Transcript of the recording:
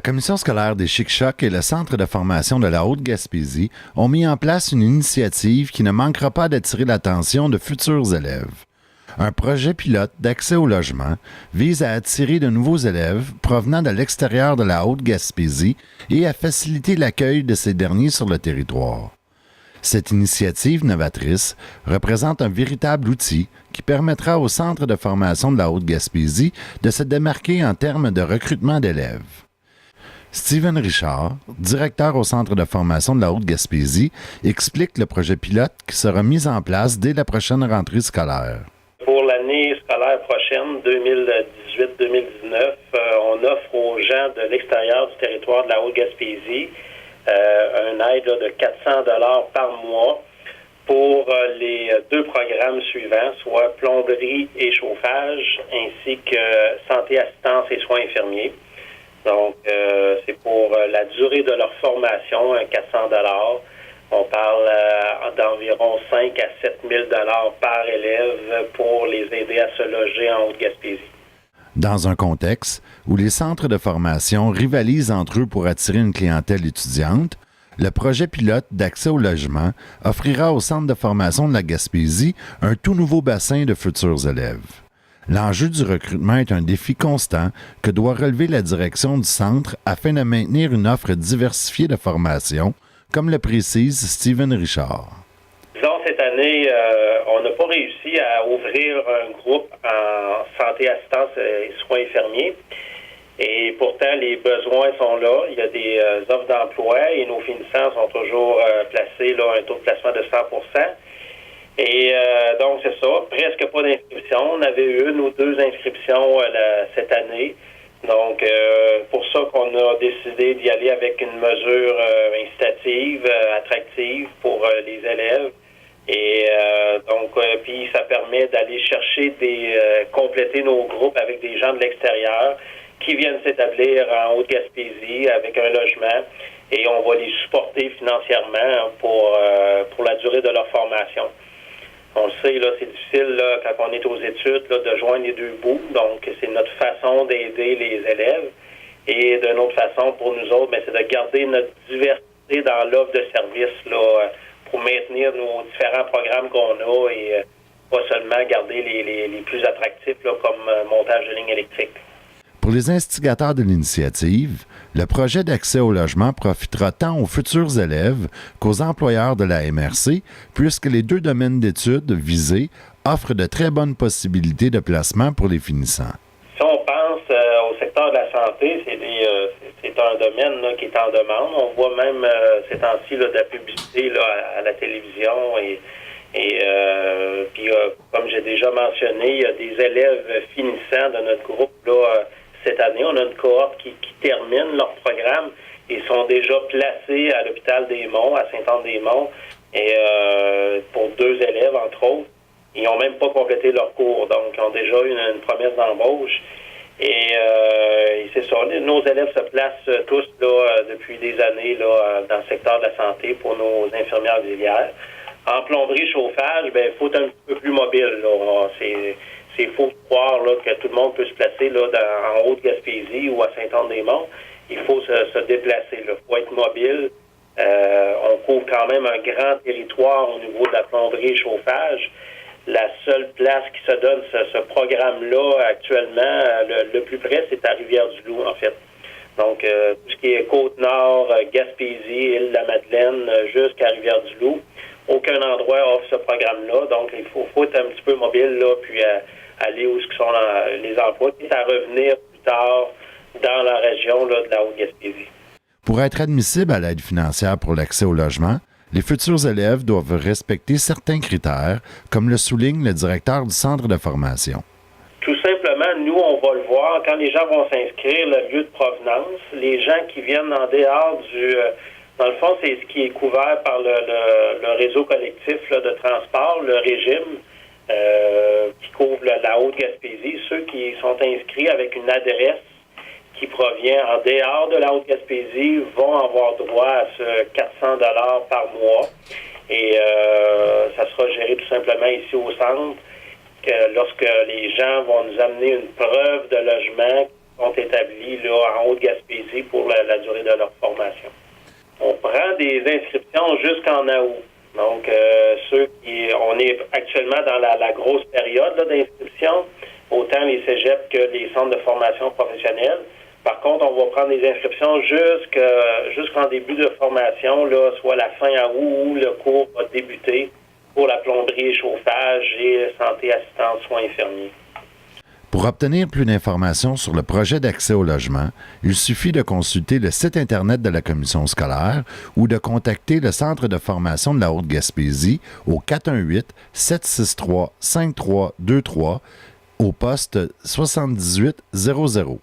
La commission scolaire des Chic-Chocs et le Centre de formation de la Haute-Gaspésie ont mis en place une initiative qui ne manquera pas d'attirer l'attention de futurs élèves. Un projet pilote d'accès au logement vise à attirer de nouveaux élèves provenant de l'extérieur de la Haute-Gaspésie et à faciliter l'accueil de ces derniers sur le territoire. Cette initiative novatrice représente un véritable outil qui permettra au Centre de formation de la Haute-Gaspésie de se démarquer en termes de recrutement d'élèves. Steven Richard, directeur au Centre de formation de la Haute-Gaspésie, explique le projet pilote qui sera mis en place dès la prochaine rentrée scolaire. Pour l'année scolaire prochaine, 2018-2019, on offre aux gens de l'extérieur du territoire de la Haute-Gaspésie une aide de 400 $ par mois pour les deux programmes suivants, soit plomberie et chauffage, ainsi que santé, assistance et soins infirmiers. Donc, c'est pour la durée de leur formation, 400 $. On parle d'environ 5 à 7 000 $ par élève pour les aider à se loger en Haute-Gaspésie. Dans un contexte où les centres de formation rivalisent entre eux pour attirer une clientèle étudiante, le projet pilote d'accès au logement offrira au Centre de formation de la Gaspésie un tout nouveau bassin de futurs élèves. L'enjeu du recrutement est un défi constant que doit relever la direction du centre afin de maintenir une offre diversifiée de formation, comme le précise Steven Richard. Disons, cette année, on n'a pas réussi à ouvrir un groupe en santé, assistance et soins infirmiers. Et pourtant, les besoins sont là. Il y a des offres d'emploi et nos finissants sont toujours placés à un taux de placement de 100%. Et donc, c'est ça, presque pas d'inscriptions. On avait une ou deux inscriptions cette année. Donc, pour ça qu'on a décidé d'y aller avec une mesure incitative, attractive pour les élèves. Et donc, puis ça permet d'aller chercher compléter nos groupes avec des gens de l'extérieur qui viennent s'établir en Haute-Gaspésie avec un logement. Et on va les supporter financièrement pour la durée de leur formation. On le sait, là, c'est difficile là, quand on est aux études là, de joindre les deux bouts. Donc, c'est notre façon d'aider les élèves. Et d'une autre façon, pour nous autres, c'est de garder notre diversité dans l'offre de services là, pour maintenir nos différents programmes qu'on a et pas seulement garder les plus attractifs là, comme montage de lignes électriques. Pour les instigateurs de l'initiative, le projet d'accès au logement profitera tant aux futurs élèves qu'aux employeurs de la MRC, puisque les deux domaines d'études visés offrent de très bonnes possibilités de placement pour les finissants. Si on pense au secteur de la santé, c'est un domaine là, qui est en demande. On voit même ces temps-ci là, de la publicité là, à la télévision puis comme j'ai déjà mentionné, il y a des élèves finissants de notre groupe là, cette année. On a une cohorte qui termine leur programme et sont déjà placés à l'hôpital des Monts, à Saint-Anne-des-Monts, et pour 2 élèves, entre autres. Ils n'ont même pas complété leur cours, donc ils ont déjà une promesse d'embauche. Et c'est ça, nos élèves se placent tous là, depuis des années là, dans le secteur de la santé pour nos infirmières auxiliaires. En plomberie, chauffage, il faut être un petit peu plus mobile. Là. C'est faux de croire là, que tout le monde peut se placer là, en Haute-Gaspésie ou à Saint-Anne-des-Monts. Il faut se déplacer. Il faut être mobile. On couvre quand même un grand territoire au niveau de la plomberie et chauffage. La seule place qui se donne ce programme-là actuellement, le plus près, c'est à Rivière-du-Loup, en fait. Donc, tout ce qui est Côte-Nord, Gaspésie, Île-de-la-Madeleine, jusqu'à Rivière-du-Loup, aucun endroit offre ce programme-là. Donc, il faut être un petit peu mobile, là, puis aller où sont les emplois, et à revenir plus tard dans la région là, de la Haute-Gaspésie. Pour être admissible à l'aide financière pour l'accès au logement, les futurs élèves doivent respecter certains critères, comme le souligne le directeur du centre de formation. Tout simplement, nous, on va le voir, quand les gens vont s'inscrire, le lieu de provenance, les gens qui viennent en dehors dans le fond, c'est ce qui est couvert par le réseau collectif là, de transport, le régime, qui couvre la Haute-Gaspésie. Ceux qui sont inscrits avec une adresse qui provient en dehors de la Haute-Gaspésie vont avoir droit à ce 400 $ par mois. Et ça sera géré tout simplement ici au centre, que lorsque les gens vont nous amener une preuve de logement sont établis là, en Haute-Gaspésie pour la durée de leur formation. On prend des inscriptions jusqu'en août. Donc, on est actuellement dans la grosse période là, d'inscription, autant les cégeps que les centres de formation professionnelle. Par contre, on va prendre des inscriptions jusqu'en début de formation, là, soit la fin août où le cours va débuter pour la plomberie et chauffage et santé, assistance, soins infirmiers. Pour obtenir plus d'informations sur le projet d'accès au logement, il suffit de consulter le site Internet de la commission scolaire ou de contacter le Centre de formation de la Haute-Gaspésie au 418-763-5323 au poste 7800.